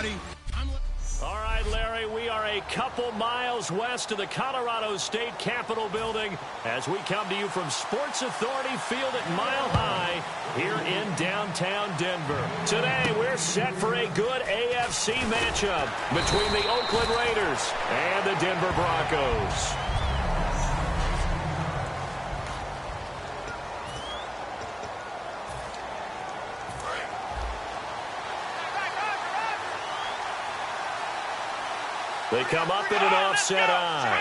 everybody. All right, Larry, we are a couple miles west of the Colorado State Capitol building as we come to you from Sports Authority Field at Mile High here in downtown Denver. Today, we're set for a good AFC matchup between the Oakland Raiders and the Denver Broncos. They come up in an offset eye.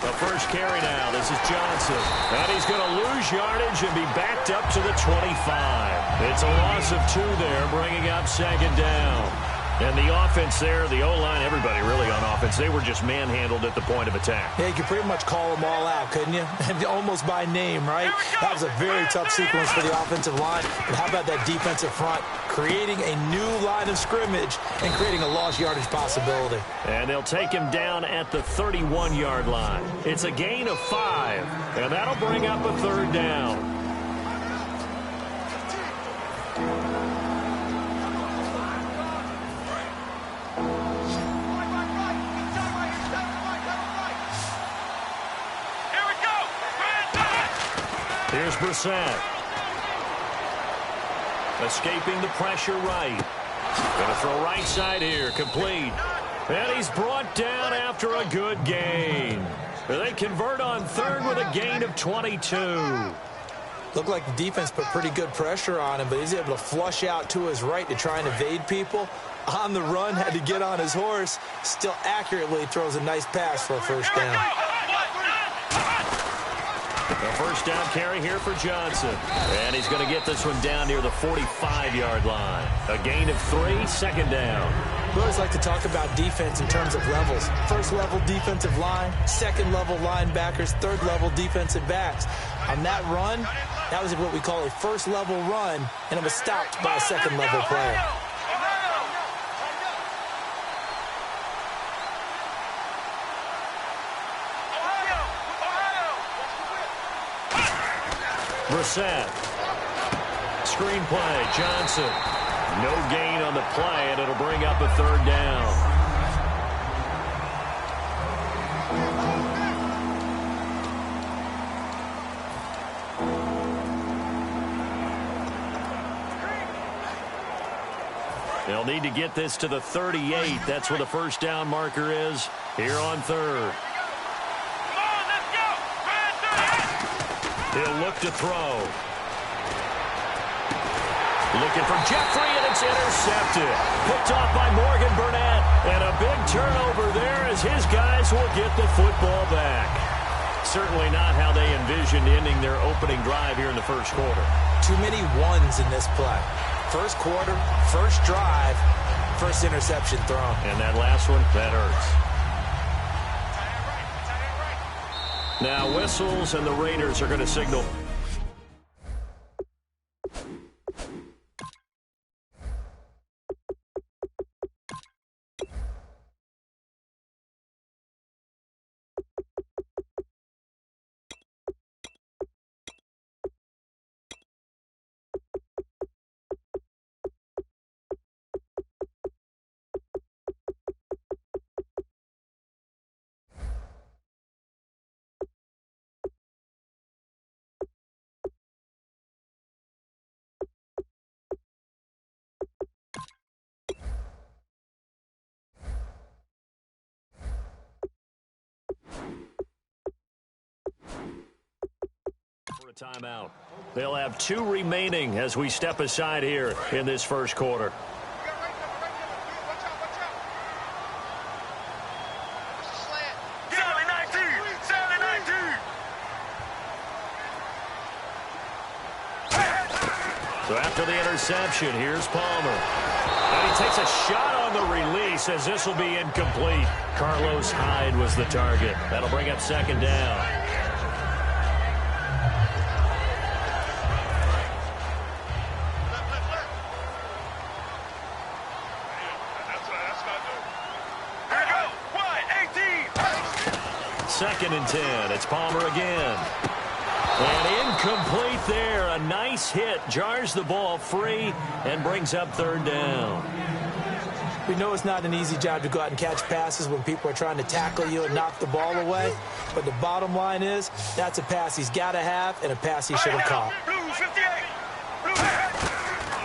The first carry now. This is Johnson. And he's going to lose yardage and be backed up to the 25. It's a loss of 2 there, bringing up second down. And the offense there, the O-line, everybody really on offense, they were just manhandled at the point of attack. Yeah, you could pretty much call them all out, couldn't you? Almost by name, right? That was a very tough sequence for the offensive line. But how about that defensive front? Creating a new line of scrimmage and creating a lost yardage possibility. And they'll take him down at the 31-yard line. It's a gain of 5, and that'll bring up a third down. Here's Brissett. Escaping the pressure right. Going to throw right side here. Complete. And he's brought down after a good gain. They convert on third with a gain of 22. Looked like the defense put pretty good pressure on him, but he's able to flush out to his right to try and evade people. On the run, had to get on his horse. Still accurately throws a nice pass for a first down. The first down carry here for Johnson. And he's going to get this one down near the 45-yard line. A gain of 3, second down. We always like to talk about defense in terms of levels. First-level defensive line, second-level linebackers, third-level defensive backs. On that run, that was what we call a first-level run, and it was stopped by a second-level player. Brissett. Screen play. Johnson. No gain on the play, and it'll bring up a third down. They'll need to get this to the 38. That's where the first down marker is here on third. He'll look to throw. Looking for Jeffrey, and it's intercepted. Picked off by Morgan Burnett. And a big turnover there as his guys will get the football back. Certainly not how they envisioned ending their opening drive here in the first quarter. Too many ones in this play. First quarter, first drive, first interception thrown. And that last one, that hurts. Now whistles, and the Raiders are going to signal. For a timeout. They'll have 2 remaining as we step aside here in this first quarter. So after the interception, here's Palmer. And he takes a shot on the release as this will be incomplete. Carlos Hyde was the target. That'll bring up second down. Second and 10. It's Palmer again. And incomplete there. A nice hit. Jars the ball free and brings up third down. We know it's not an easy job to go out and catch passes when people are trying to tackle you and knock the ball away. But the bottom line is that's a pass he's got to have and a pass he should have caught.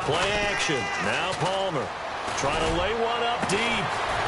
Play action. Now Palmer trying to lay one up deep.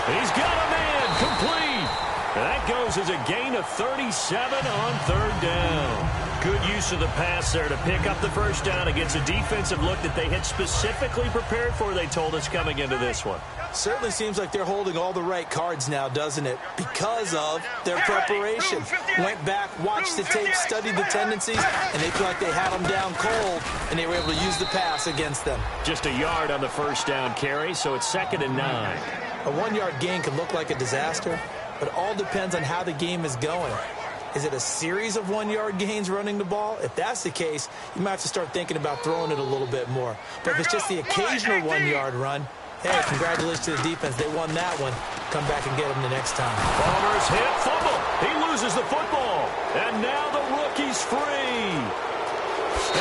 He's got a man. Complete. That goes as a gain of 37 on third down. Good use of the pass there to pick up the first down against a defensive look that they had specifically prepared for, they told us, coming into this one. Certainly seems like they're holding all the right cards now, doesn't it? Because of their preparation. Went back, watched the tape, studied the tendencies, and they feel like they had them down cold, and they were able to use the pass against them. Just a yard on the first down carry, so it's 2nd and 9. A 1-yard gain can look like a disaster, but it all depends on how the game is going. Is it a series of 1-yard gains running the ball? If that's the case, you might have to start thinking about throwing it a little bit more. But if it's just the occasional 1-yard run, hey, congratulations to the defense. They won that one. Come back and get them the next time. Palmer's hit, fumble. He loses the football. And now the rookie's free.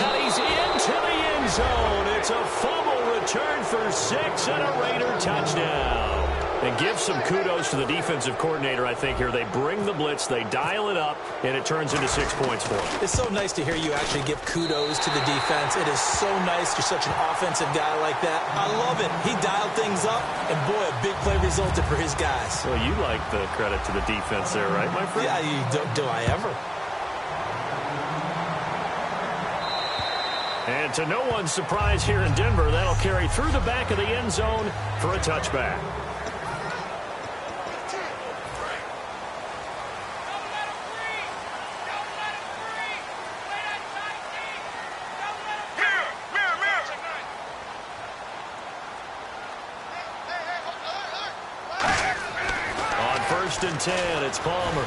And he's into the end zone. It's a fumble return for 6 and a Raider touchdown. And give some kudos to the defensive coordinator, I think, here. They bring the blitz, they dial it up, and it turns into 6 points for them. It's so nice to hear you actually give kudos to the defense. It is so nice. You're such an offensive guy like that. I love it. He dialed things up, and boy, a big play resulted for his guys. Well, you like the credit to the defense there, right, my friend? Yeah, do I ever? And to no one's surprise here in Denver, that'll carry through the back of the end zone for a touchback. And 10, it's Palmer.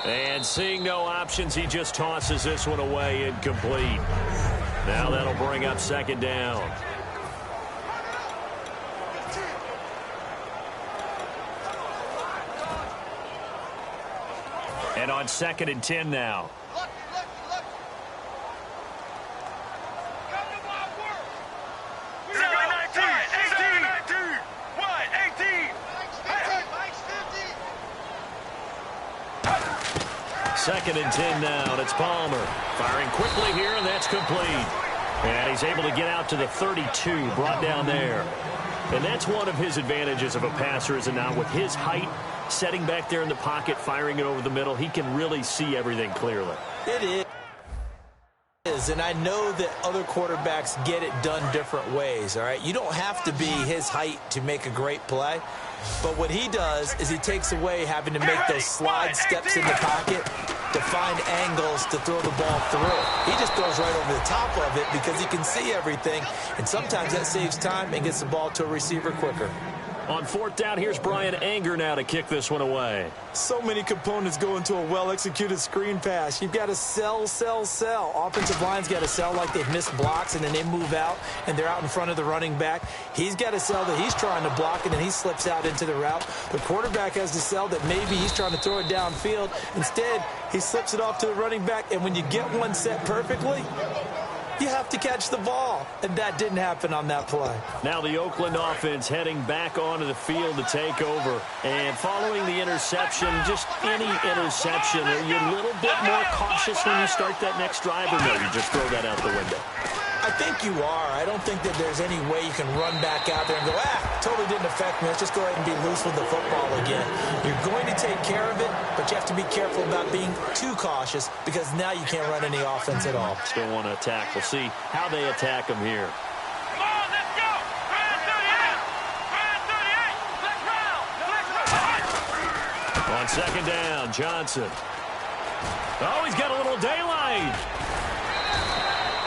And seeing no options, he just tosses this one away, incomplete. Now that'll bring up 2nd down. And on 2nd and 10 now. Second and 10 now, and it's Palmer. Firing quickly here, and that's complete. And he's able to get out to the 32, brought down there. And that's one of his advantages of a passer, is it not? With his height, setting back there in the pocket, firing it over the middle, he can really see everything clearly. It is, and I know that other quarterbacks get it done different ways, all right? You don't have to be his height to make a great play. But what he does is he takes away having to make those slide steps in the pocket to find angles to throw the ball through. He just throws right over the top of it because he can see everything, and sometimes that saves time and gets the ball to a receiver quicker. On 4th down, here's Brian Anger now to kick this one away. So many components go into a well-executed screen pass. You've got to sell. Offensive line's got to sell like they've missed blocks, and then they move out, and they're out in front of the running back. He's got to sell that he's trying to block, and then he slips out into the route. The quarterback has to sell that maybe he's trying to throw it downfield. Instead, he slips it off to the running back, and when you get one set perfectly, you have to catch the ball, and that didn't happen on that play. Now the Oakland offense heading back onto the field to take over. And following the interception, just any interception, are you a little bit more cautious when you start that next drive, or no, you just throw that out the window? I think you are. I don't think that there's any way you can run back out there and go, totally didn't affect me. Let's just go ahead and be loose with the football again. You're going to take care of it, but you have to be careful about being too cautious because now you can't run any offense at all. Still want to attack. We'll see how they attack them here. Come on, let's go! On 2nd down, Johnson. Oh, he's got a little daylight.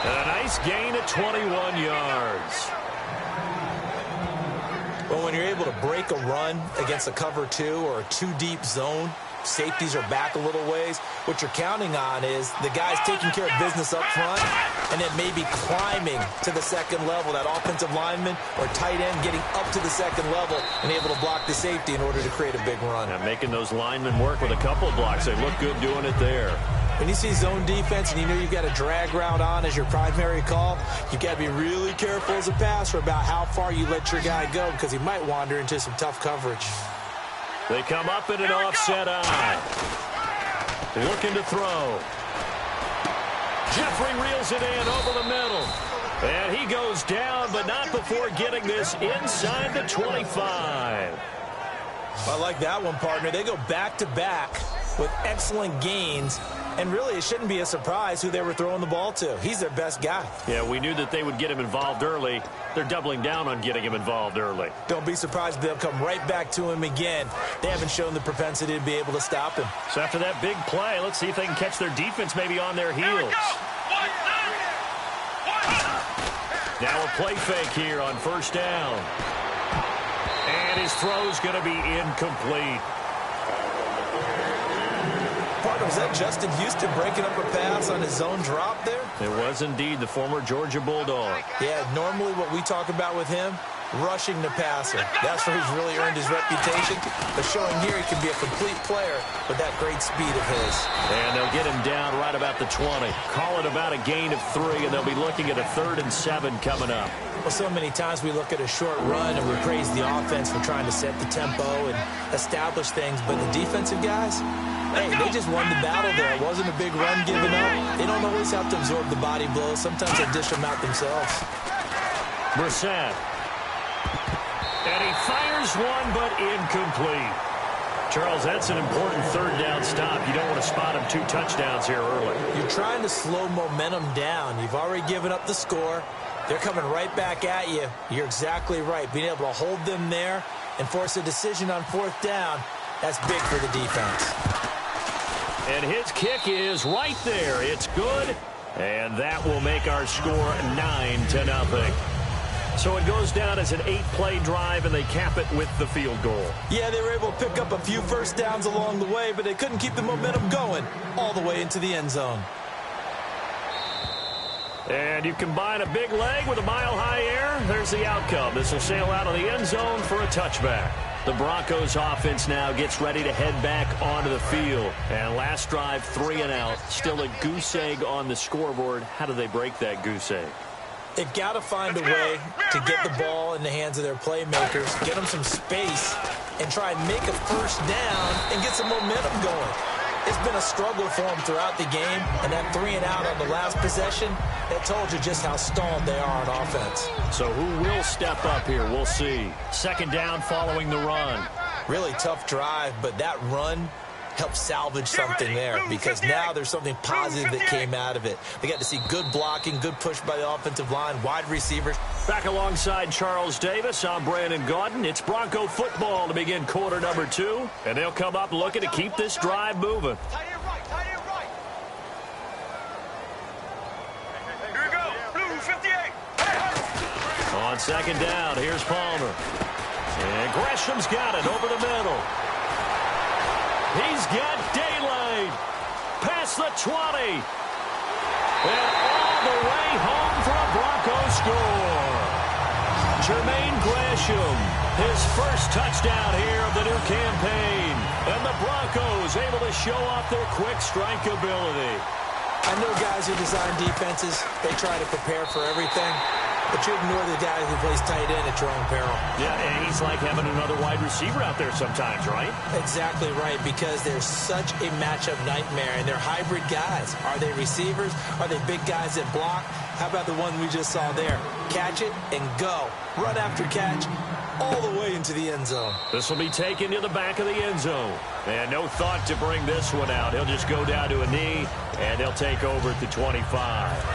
And a nice gain at 21 yards. Well, when you're able to break a run against a cover 2 or a 2-deep zone, Safeties are back a little ways. What you're counting on is the guys taking care of business up front and then maybe climbing to the second level. That offensive lineman or tight end getting up to the second level and able to block the safety in order to create a big run. And making those linemen work with a couple of blocks. They look good doing it there. When you see zone defense and you know you've got a drag route on as your primary call, you've got to be really careful as a passer about how far you let your guy go because he might wander into some tough coverage. They come up in an offset eye. Looking to throw. Jeffrey reels it in over the middle. And he goes down, but not before getting this inside the 25. I like that one, partner. They go back-to-back with excellent gains. And really, it shouldn't be a surprise who they were throwing the ball to. He's their best guy. Yeah, we knew that they would get him involved early. They're doubling down on getting him involved early. Don't be surprised if they'll come right back to him again. They haven't shown the propensity to be able to stop him. So after that big play, let's see if they can catch their defense maybe on their heels. Now a play fake here on first down. And his throw's going to be incomplete. Partner, was that Justin Houston breaking up a pass on his zone drop there? It was indeed the former Georgia Bulldog. Yeah, normally what we talk about with him, rushing the passer. That's where he's really earned his reputation. But showing here he can be a complete player with that great speed of his. And they'll get him down right about the 20. Call it about a gain of 3, and they'll be looking at a 3rd and 7 coming up. Well, so many times we look at a short run and we praise the offense for trying to set the tempo and establish things. But the defensive guys, hey, they just won the battle there. It wasn't a big run given up. They don't always have to absorb the body blows. Sometimes they dish them out themselves. Brissett. And he fires one, but incomplete. Charles, that's an important 3rd down stop. You don't want to spot him 2 touchdowns here early. You're trying to slow momentum down. You've already given up the score. They're coming right back at you. You're exactly right. Being able to hold them there and force a decision on 4th down, that's big for the defense. And his kick is right there. It's good. And that will make our score 9-0. So it goes down as an 8-play drive, and they cap it with the field goal. Yeah, they were able to pick up a few first downs along the way, but they couldn't keep the momentum going all the way into the end zone. And you combine a big leg with a mile-high air, there's the outcome. This will sail out of the end zone for a touchback. The Broncos offense now gets ready to head back onto the field. And last drive, 3 and out. Still a goose egg on the scoreboard. How do they break that goose egg? They've got to find a way to get the ball in the hands of their playmakers, get them some space, and try and make a first down and get some momentum going. It's been a struggle for them throughout the game, and that 3 and out on the last possession, that told you just how stalled they are on offense. So who will step up here? We'll see. 2nd down following the run. Really tough drive, but that run helped salvage something there because now there's something positive that came out of it. They got to see good blocking, good push by the offensive line, wide receivers. Back alongside Charles Davis, I'm Brandon Gaudin. It's Bronco football to begin quarter number 2, and they'll come up looking to keep this drive moving. Tight end right. Here we go. Blue 58. On 2nd down, here's Palmer. And Gresham's got it over the middle. He's got daylight. Past the 20. And all the way home for a Bronco score. Jermaine Gresham, his first touchdown here of the new campaign. And the Broncos able to show off their quick strike ability. I know guys who design defenses, they try to prepare for everything. But you ignore the guy who plays tight end at your own peril. Yeah, and he's like having another wide receiver out there sometimes, right? Exactly right, because they're such a matchup nightmare, and they're hybrid guys. Are they receivers? Are they big guys that block? How about the one we just saw there? Catch it and go. Run after catch all the way into the end zone. This will be taken to the back of the end zone. And no thought to bring this one out. He'll just go down to a knee, and they'll take over at the 25.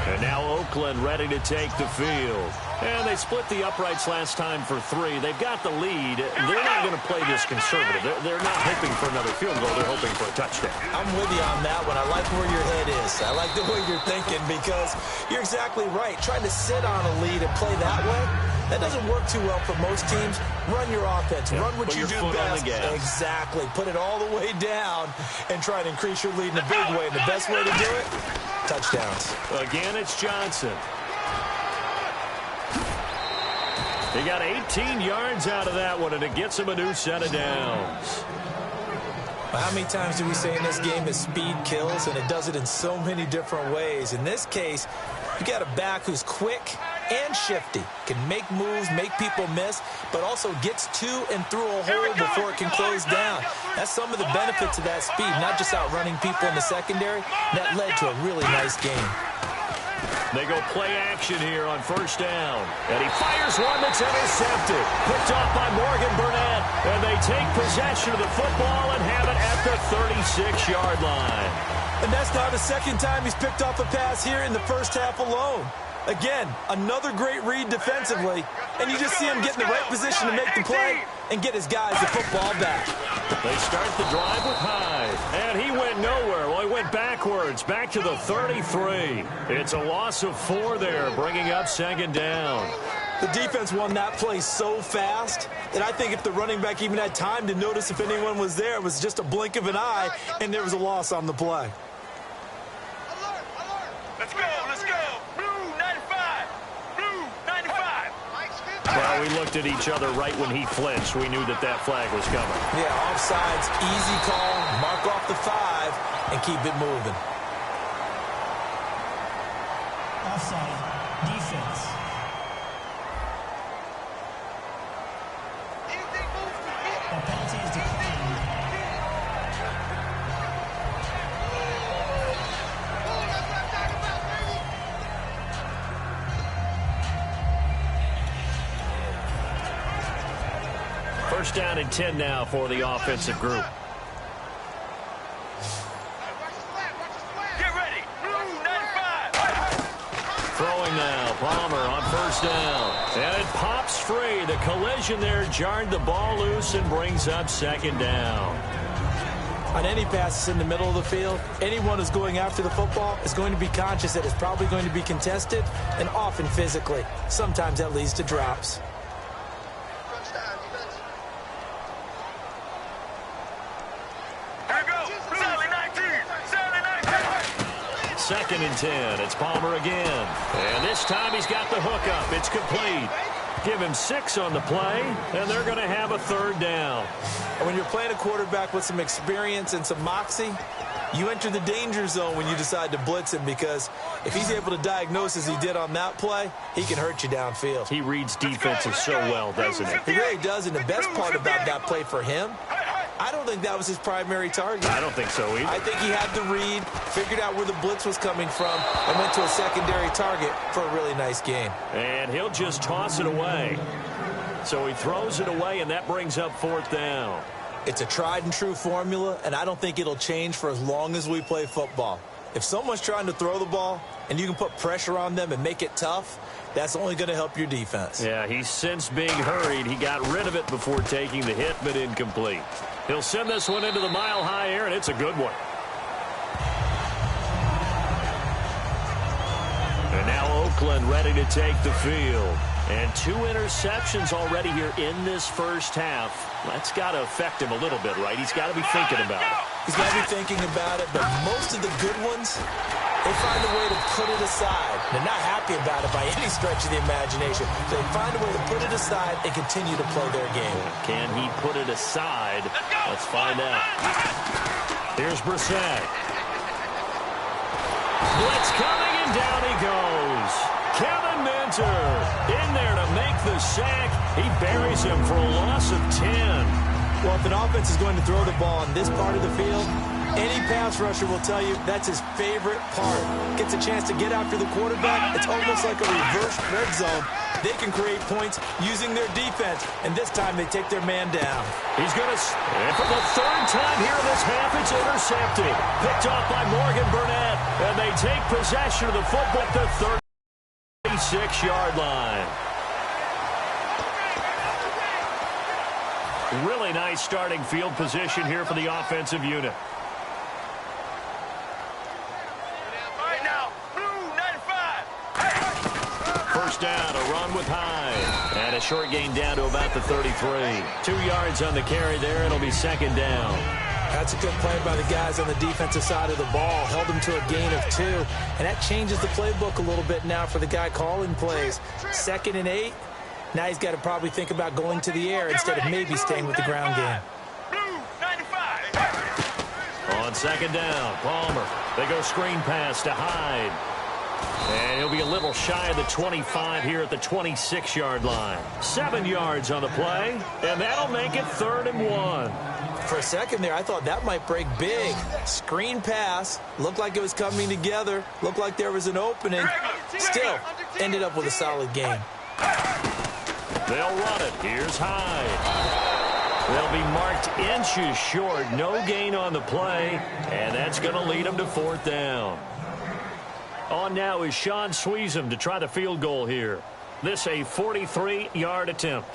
And now Oakland ready to take the field. And they split the uprights last time for 3. They've got the lead. They're not going to play this conservative. They're not hoping for another field goal. They're hoping for a touchdown. I'm with you on that one. I like where your head is. I like the way you're thinking because because you're exactly right. Trying to sit on a lead and play that way, that doesn't work too well for most teams. Run your offense. Run what you do best. Exactly. Put it all the way down and try to increase your lead in a big way. And the best way to do it, touchdowns. Again, it's Johnson. He got 18 yards out of that one, and it gets him a new set of downs. Well, how many times do we say in this game that speed kills, and it does it in so many different ways? In this case, you got a back who's quick and shifty, can make moves, make people miss, but also gets to and through a hole before it can close down. That's some of the benefits of that speed, not just outrunning people in the secondary. That led to a really nice game. They go play action here on first down. And he fires one that's intercepted. Picked off by Morgan Burnett. And they take possession of the football and have it at the 36-yard line. And that's now the second time he's picked off a pass here in the first half alone. Again, another great read defensively. And you just see him get in the right position to make the play and get his guys the football back. They start the drive with Hyde. And he went nowhere. Well, he went backwards, back to the 33. It's a loss of 4 there, bringing up second down. The defense won that play so fast that I think if the running back even had time to notice if anyone was there, it was just a blink of an eye, and there was a loss on the play. Let's go, let's go. Blue 95. Blue 95. Well, we looked at each other right when he flinched. We knew that that flag was coming. Yeah, offsides, easy call, mark off the 5, and keep it moving. Offside, defense. A penalty is declined. First down and 10 now for the offensive group. Get ready. Blue 95. Throwing now, Palmer on first down. And it pops free. The collision there jarred the ball loose and brings up second down. On any passes in the middle of the field, anyone who's going after the football is going to be conscious that it's probably going to be contested, and often physically. Sometimes that leads to drops. Second and 10. It's Palmer again. And this time he's got the hook up. It's complete. Give him 6 on the play, and they're going to have a third down. And when you're playing a quarterback with some experience and some moxie, you enter the danger zone when you decide to blitz him, because if he's able to diagnose as he did on that play, he can hurt you downfield. He reads defenses so well, doesn't he? He really does, and the best part about that play for him, I don't think that was his primary target. I don't think so either. I think he had the read, figured out where the blitz was coming from, and went to a secondary target for a really nice game. And he'll just toss it away. So he throws it away, and that brings up fourth down. It's a tried-and-true formula, and I don't think it'll change for as long as we play football. If someone's trying to throw the ball, and you can put pressure on them and make it tough, that's only going to help your defense. Yeah, he's since being hurried. He got rid of it before taking the hit, but incomplete. He'll send this one into the mile-high air, and it's a good one. And now Oakland ready to take the field. And 2 interceptions already here in this first half. That's got to affect him a little bit, right? He's got to be thinking about it. He's got to be thinking about it, but most of the good ones, they find a way to put it aside. They're not happy about it by any stretch of the imagination. They find a way to put it aside and continue to play their game. Can he put it aside? Let's find out. Here's Brissett. Blitz coming, and down he goes. Kevin Minter in there to make the sack. He buries him for a loss of 10. Well, if an offense is going to throw the ball on this part of the field, any pass rusher will tell you that's his favorite part. Gets a chance to get after the quarterback. It's almost like a reverse red zone. They can create points using their defense, and this time they take their man down. He's going to, and for the third time here in this half, it's intercepted. Picked off by Morgan Burnett, and they take possession of the football at the 36-yard line. Really nice starting field position here for the offensive unit. Right now, Blue 95. first down, a run with Hyde. And a short gain down to about the 33. 2 yards on the carry there. It'll be second down. That's a good play by the guys on the defensive side of the ball. Held them to a gain of 2. And that changes the playbook a little bit now for the guy calling plays. 2nd and 8. Now he's got to probably think about going to the air instead of maybe staying with the ground game. On second down, Palmer. They go screen pass to Hyde. And he'll be a little shy of the 25 here at the 26-yard line. 7 yards on the play, and that'll make it 3rd and 1. For a second there, I thought that might break big. Screen pass. Looked like it was coming together. Looked like there was an opening. Still, ended up with a solid game. They'll run it. Here's Hyde. They'll be marked inches short. No gain on the play, and that's going to lead them to 4th down. On now is Sean Sweezum to try the field goal here. This a 43-yard attempt.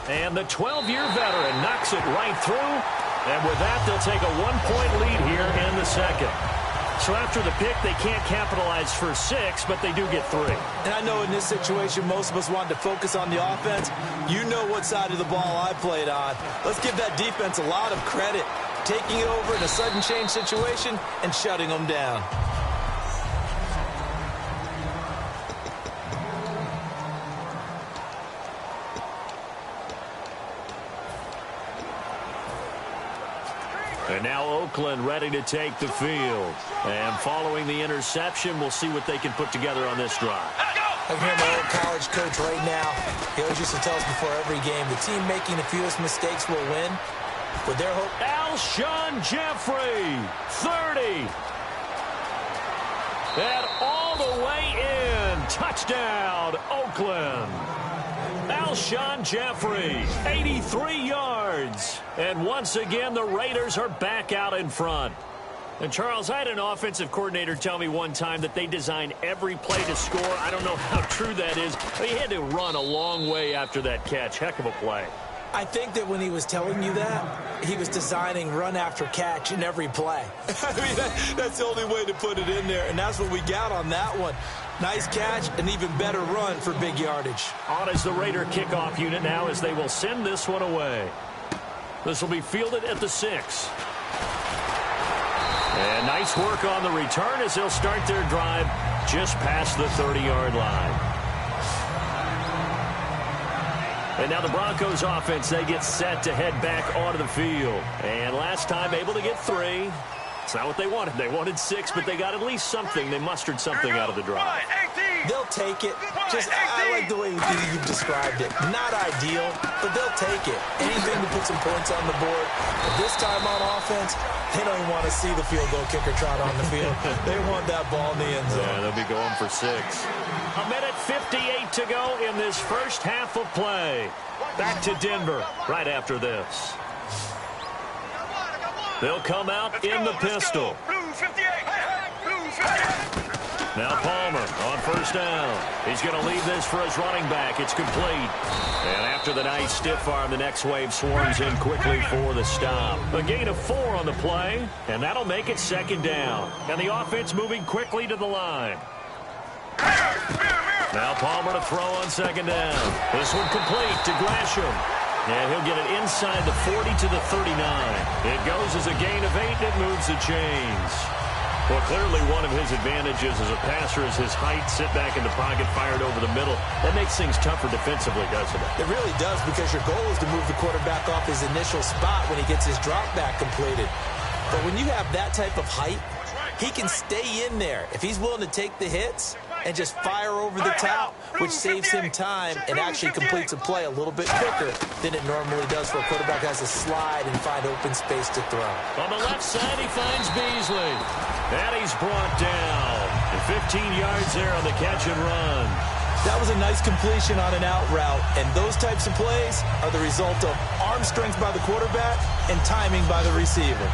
And the 12-year veteran knocks it right through. And with that, they'll take a 1-point lead here in the second. So after the pick, they can't capitalize for 6, but they do get 3. And I know in this situation, most of us wanted to focus on the offense. You know what side of the ball I played on. Let's give that defense a lot of credit. Taking it over in a sudden change situation and shutting them down. And now Oakland ready to take the field. And following the interception, we'll see what they can put together on this drive. I can hear my old college coach right now. He always used to tell us before every game, the team making the fewest mistakes will win. With their hope. Alshon Jeffrey, 30. And all the way in. Touchdown, Oakland. Alshon Jeffrey, 83 yards. And once again, the Raiders are back out in front. And, Charles, I had an offensive coordinator tell me one time that they design every play to score. I don't know how true that is. But he had to run a long way after that catch. Heck of a play. I think that when he was telling you that, he was designing run after catch in every play. I mean, that's the only way to put it in there, and that's what we got on that one. Nice catch, an even better run for big yardage. On is the Raider kickoff unit now as they will send this one away. This will be fielded at the 6. And nice work on the return as they'll start their drive just past the 30-yard line. And now the Broncos offense, they get set to head back onto the field. And last time able to get 3. It's not what they wanted. They wanted 6, but they got at least something. They mustered something out of the drive. They'll take it. I like the way you described it. Not ideal, but they'll take it. Anything to put some points on the board. But this time on offense, they don't even want to see the field goal kicker trot on the field. They want that ball in the end zone. Yeah, they'll be going for 6. A minute 58 to go in this first half of play. Back to Denver right after this. They'll come out in the pistol. Now Palmer on first down. He's going to leave this for his running back. It's complete. And after the nice stiff arm, the next wave swarms in quickly for the stop. A gain of 4 on the play, and that'll make it second down. And the offense moving quickly to the line. Now Palmer to throw on second down. This one complete to Gresham. And he'll get it inside the 40 to the 39. It goes as a gain of 8, and it moves the chains. Well, clearly one of his advantages as a passer is his height, sit back in the pocket, fired over the middle. That makes things tougher defensively, doesn't it? It really does, because your goal is to move the quarterback off his initial spot when he gets his drop back completed. But when you have that type of height, he can stay in there. If he's willing to take the hits and just fire over the top, which saves him time and actually completes a play a little bit quicker than it normally does for a quarterback who has to slide and find open space to throw. On the left side, he finds Beasley. And he's brought down. And 15 yards there on the catch and run. That was a nice completion on an out route, and those types of plays are the result of arm strength by the quarterback and timing by the receiver.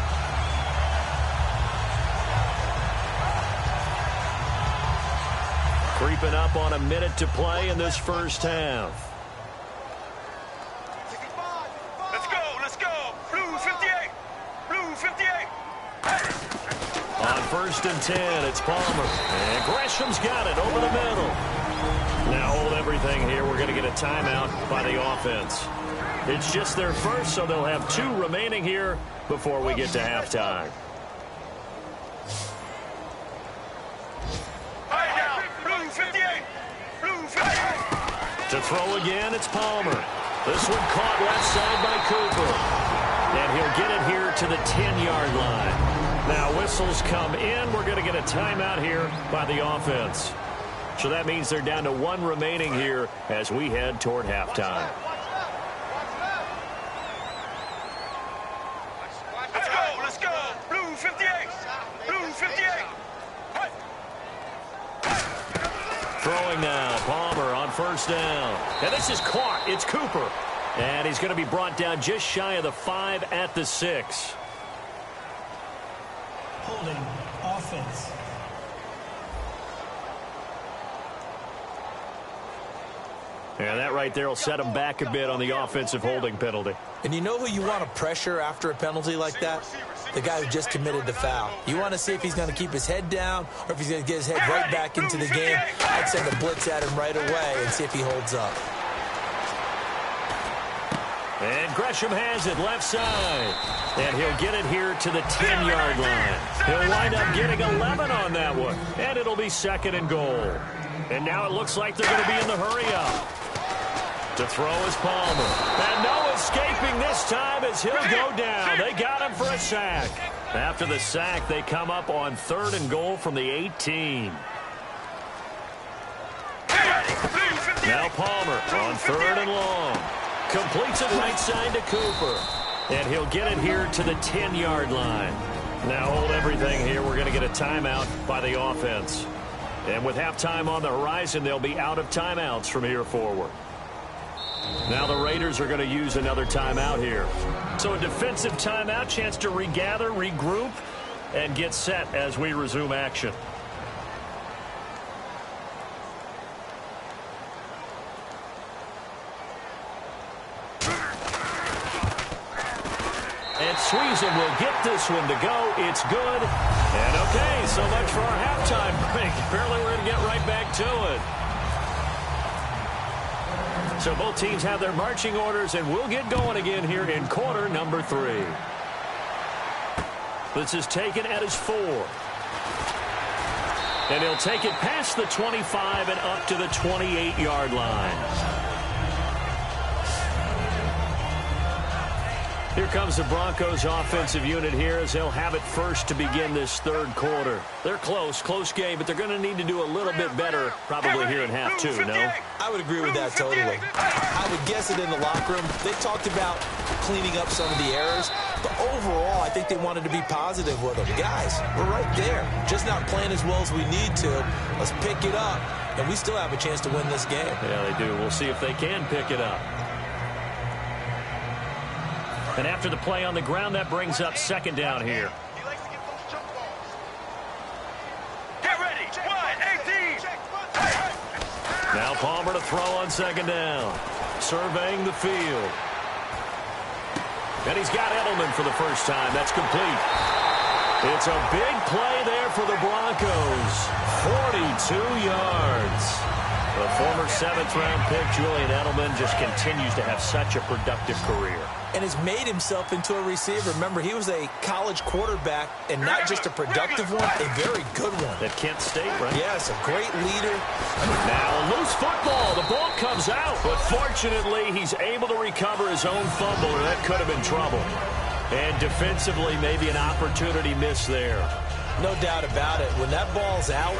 Creeping up on a minute to play in this first half. Let's go. Blue 58. Blue 58. On On 1st and 10, it's Palmer. And Gresham's got it over the middle. Now hold everything here. We're going to get a timeout by the offense. It's just their first, so they'll have 2 remaining here before we get to halftime. Blue 58. Blue 58. To throw again, it's Palmer. This one caught left side by Cooper. And he'll get it here to the 10-yard line. Now whistles come in. We're going to get a timeout here by the offense. So that means they're down to 1 remaining here as we head toward halftime. Let's go. Blue 58. Blue 58. Throwing now, Palmer on 1st down. And this is caught. It's Cooper. And he's going to be brought down just shy of the 5 at the 6. Holding offense. And that right there will set him back a bit on the offensive holding penalty. And you know who you want to pressure after a penalty like that? The guy who just committed the foul. You want to see if he's going to keep his head down or if he's going to get his head right back into the game. I'd send a blitz at him right away and see if he holds up. And Gresham has it left side. And he'll get it here to the 10-yard line. He'll wind up getting 11 on that one. And it'll be 2nd and goal. And now it looks like they're going to be in the hurry-up. To throw is Palmer. And no escaping this time as he'll go down. They got him for a sack. After the sack, they come up on 3rd and goal from the 18. Now Palmer on 3rd and long. Completes it right side to Cooper. And he'll get it here to the 10-yard line. Now hold everything here. We're going to get a timeout by the offense. And with halftime on the horizon, they'll be out of timeouts from here forward. Now the Raiders are going to use another timeout here. So a defensive timeout, chance to regather, regroup, and get set as we resume action. And Sweezen will get this one to go. It's good. And okay, so much for our halftime break. Apparently we're going to get right back to it. So both teams have their marching orders, and we'll get going again here in quarter number 3. This is taken at his 4. And he'll take it past the 25 and up to the 28-yard line. Here comes the Broncos offensive unit here as they'll have it first to begin this 3rd quarter. They're close game, but they're going to need to do a little bit better probably here in half 2, no? I would agree with that totally. I would guess it in the locker room. They talked about cleaning up some of the errors, but overall, I think they wanted to be positive with them. Guys, we're right there. Just not playing as well as we need to. Let's pick it up, and we still have a chance to win this game. Yeah, they do. We'll see if they can pick it up. And after the play on the ground, that brings up 2nd down here. Get ready. 1, 18. Now Palmer to throw on 2nd down. Surveying the field. And he's got Edelman for the first time. That's complete. It's a big play there for the Broncos. 42 yards. The former 7th-round pick, Julian Edelman, just continues to have such a productive career. And has made himself into a receiver. Remember, he was a college quarterback, and not just a productive one, a very good one. At Kent State, right? Yes, a great leader. Now, loose football. The ball comes out. But fortunately, he's able to recover his own fumble, or that could have been trouble. And defensively, maybe an opportunity missed there. No doubt about it. When that ball's out,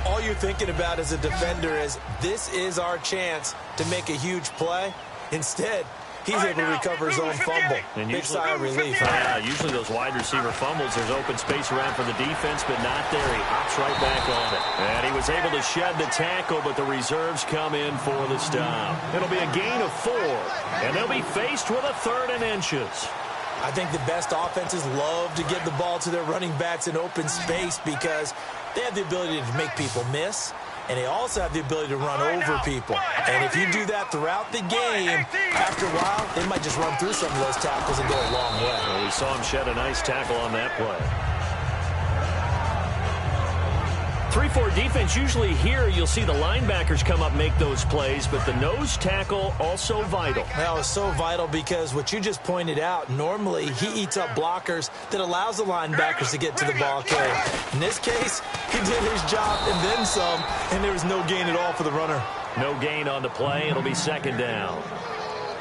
all you're thinking about as a defender is, this is our chance to make a huge play. Instead, he's able to recover his own fumble. And big sigh of relief. Yeah, usually those wide receiver fumbles, there's open space around for the defense, but not there. He hops right back on it. And he was able to shed the tackle, but the reserves come in for the stop. It'll be a gain of 4, and they'll be faced with a 3rd and inches. I think the best offenses love to get the ball to their running backs in open space because they have the ability to make people miss, and they also have the ability to run over people. And if you do that throughout the game, after a while, they might just run through some of those tackles and go a long way. Well, we saw him shed a nice tackle on that play. 3-4 defense, usually here you'll see the linebackers come up make those plays, but the nose tackle also vital. That was so vital because what you just pointed out, normally he eats up blockers that allows the linebackers to get to the ball carrier. In this case, he did his job and then some, and there was no gain at all for the runner. No gain on the play. It'll be second down.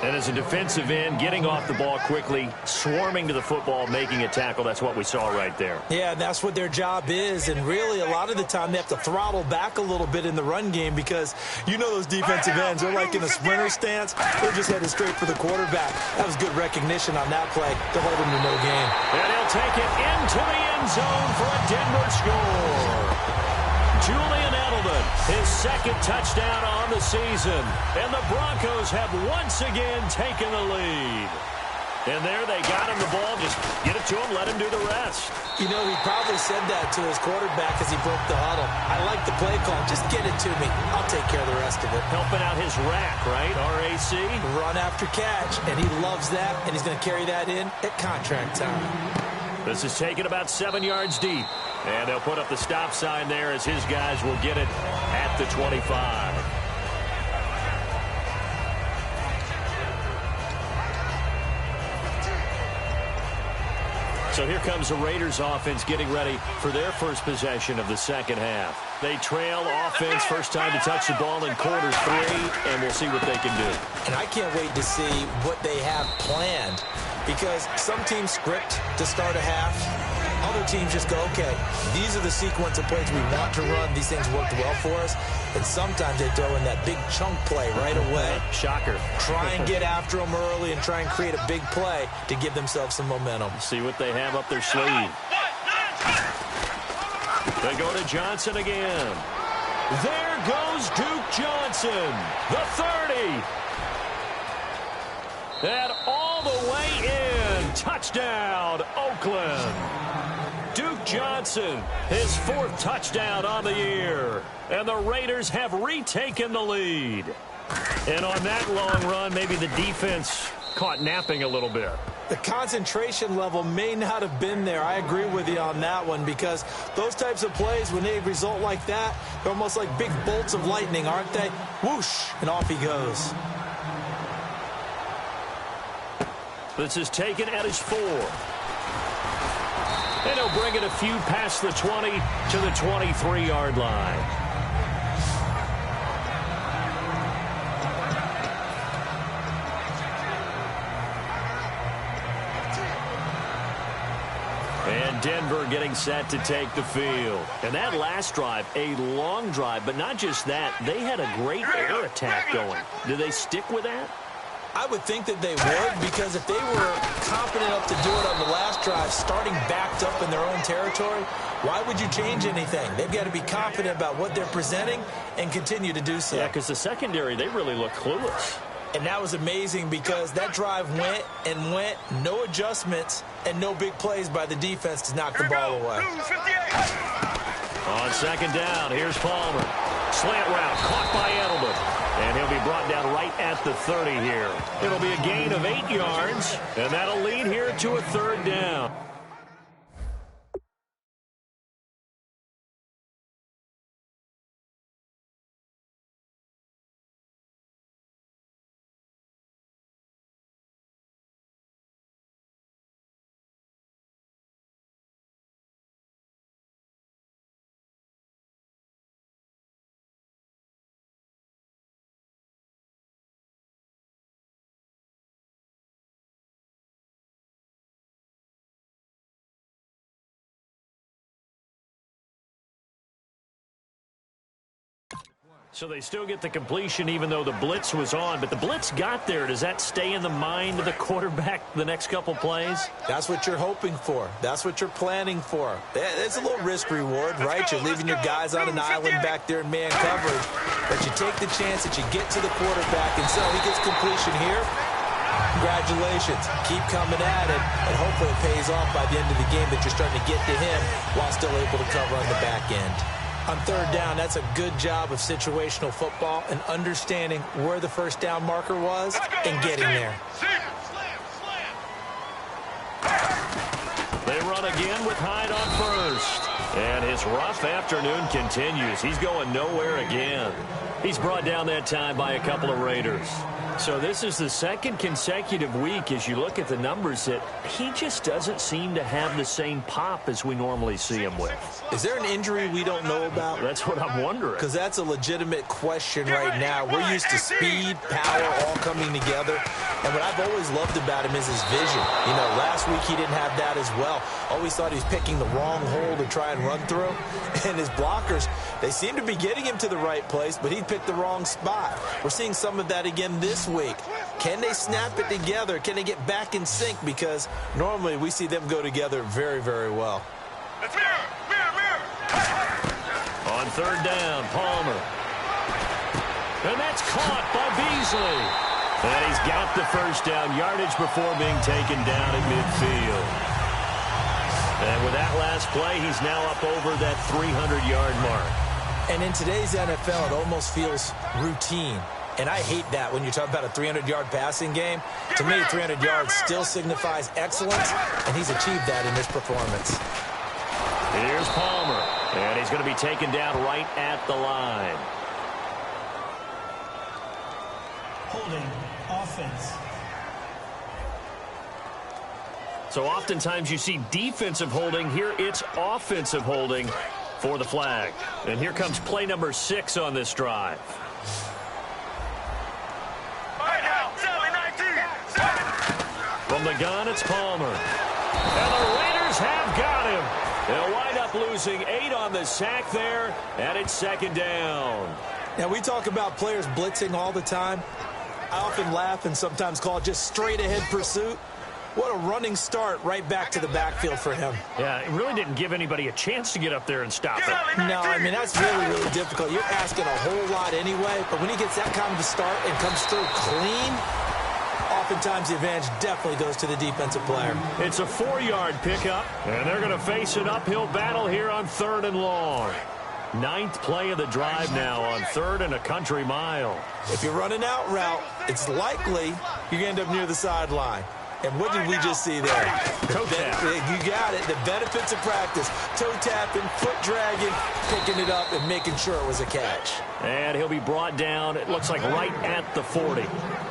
And as a defensive end, getting off the ball quickly, swarming to the football, making a tackle, that's what we saw right there. Yeah, that's what their job is. And really, a lot of the time, they have to throttle back a little bit in the run game because you know those defensive ends. They're like in a sprinter stance. They're just headed straight for the quarterback. That was good recognition on that play to hold him to no gain. And he'll take it into the end zone for a Denver score. Julian Edelman, his second touchdown on the season. And the Broncos have once again taken the lead. And there they got him the ball. Just get it to him, let him do the rest. You know, he probably said that to his quarterback as he broke the huddle. I like the play call. Just get it to me. I'll take care of the rest of it. Helping out his rack, right? RAC. Run after catch. And he loves that, and he's going to carry that in at contract time. This is taken about 7 yards deep. And they'll put up the stop sign there as his guys will get it at the 25. So here comes the Raiders offense getting ready for their first possession of the second half. They trail offense, first time to touch the ball in quarter 3, and we'll see what they can do. And I can't wait to see what they have planned because some teams script to start a half. Other teams just go, okay, these are the sequence of plays we want to run. These things worked well for us. And sometimes they throw in that big chunk play right away. Shocker. Try and get after them early and try and create a big play to give themselves some momentum. See what they have up their sleeve. They go to Johnson again. There goes Duke Johnson, the 30. And all the way in. Touchdown, Oakland. Duke Johnson, his 4th touchdown on the year. And the Raiders have retaken the lead. And on that long run, maybe the defense caught napping a little bit. The concentration level may not have been there. I agree with you on that one because those types of plays, when they result like that, they're almost like big bolts of lightning, aren't they? Whoosh, and off he goes. This is taken at his 4. And he'll bring it a few past the 20 to the 23-yard line. And Denver getting set to take the field. And that last drive, a long drive, but not just that, they had a great air attack going. Do they stick with that? I would think that they would because if they were confident enough to do it on the last drive, starting backed up in their own territory, why would you change anything? They've got to be confident about what they're presenting and continue to do so. Yeah, because the secondary, they really look clueless. And that was amazing because that drive went and went, no adjustments, and no big plays by the defense to knock the ball away. On second down, here's Palmer. Slant route, caught by Edelman. And he'll be brought down right at the 30 here. It'll be a gain of 8 yards, and that'll lead here to a 3rd down. So they still get the completion even though the blitz was on. But the blitz got there. Does that stay in the mind of the quarterback the next couple plays? That's what you're hoping for. That's what you're planning for. It's a little risk reward, right? You're leaving your guys on an island back there in man coverage. But you take the chance that you get to the quarterback. And so he gets completion here. Congratulations. Keep coming at it. And hopefully it pays off by the end of the game that you're starting to get to him while still able to cover on the back end. On 3rd down, that's a good job of situational football and understanding where the first down marker was and getting there. They run again with Hyde on first. And his rough afternoon continues. He's going nowhere again. He's brought down that time by a couple of Raiders. So this is the second consecutive week, as you look at the numbers, that he just doesn't seem to have the same pop as we normally see him with. Is there an injury we don't know about? That's what I'm wondering. Because that's a legitimate question right now. We're used to speed, power, all coming together. And what I've always loved about him is his vision. You know, last week he didn't have that as well. Always thought he was picking the wrong hole to try and run through. And his blockers, they seem to be getting him to the right place, but he picked the wrong spot. We're seeing some of that again this week. Can they snap it together? Can they get back in sync? Because normally we see them go together very, very well. On third down, Palmer. And that's caught by Beasley. And he's got the first down, yardage before being taken down at midfield. And with that last play, he's now up over that 300-yard mark. And in today's NFL, it almost feels routine. And I hate that when you talk about a 300-yard passing game. To me, 300 yards still signifies excellence, and he's achieved that in this performance. Here's Palmer, and he's going to be taken down right at the line. Holding offense. So oftentimes you see defensive holding. Here it's offensive holding for the flag. And here comes play number 6 on this drive. From the gun, it's Palmer. And the Raiders have got him. They'll wind up losing 8 on the sack there, and it's second down. Now, we talk about players blitzing all the time. I often laugh and sometimes call it just straight-ahead pursuit. What a running start right back to the backfield for him. Yeah, it really didn't give anybody a chance to get up there and stop it. No, I mean, that's really, really difficult. You're asking a whole lot anyway, but when he gets that kind of a start and comes through clean, oftentimes the advantage definitely goes to the defensive player. It's a 4-yard pickup, and they're going to face an uphill battle here on 3rd and long. 9th play of the drive now on 3rd and a country mile. If you're running out route, it's likely you're going to end up near the sideline. And what did we just see there? Toe tap. You got it. The benefits of practice. Toe tapping, foot dragging, picking it up, and making sure it was a catch. And he'll be brought down, it looks like right at the 40.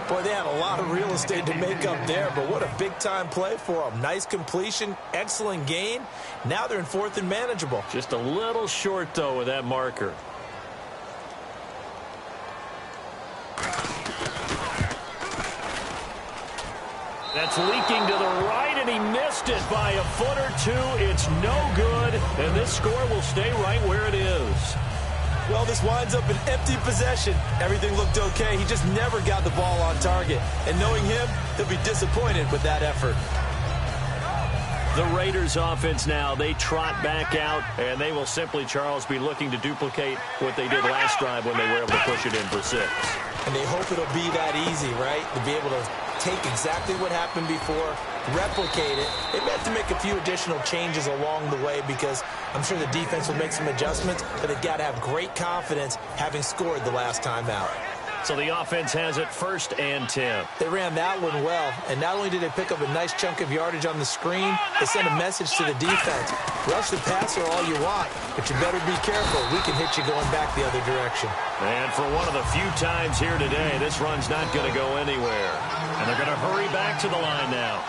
Boy, they had a lot of real estate to make up there, but what a big-time play for them. Nice completion, excellent gain. Now they're in 4th and manageable. Just a little short, though, with that marker. That's leaking to the right, and he missed it by a foot or 2. It's no good, and this score will stay right where it is. Well, this winds up an empty possession. Everything looked okay. He just never got the ball on target. And knowing him, he'll be disappointed with that effort. The Raiders offense now, they trot back out, and they will simply, Charles, be looking to duplicate what they did last drive when they were able to push it in for 6. And they hope it'll be that easy, right? To be able to take exactly what happened before, replicate it. They may have to make a few additional changes along the way because I'm sure the defense will make some adjustments, but they've got to have great confidence having scored the last time out. So the offense has it 1st and 10. They ran that one well, and not only did they pick up a nice chunk of yardage on the screen, they sent a message to the defense. Rush the passer all you want, but you better be careful. We can hit you going back the other direction. And for one of the few times here today, this run's not going to go anywhere. And they're going to hurry back to the line now.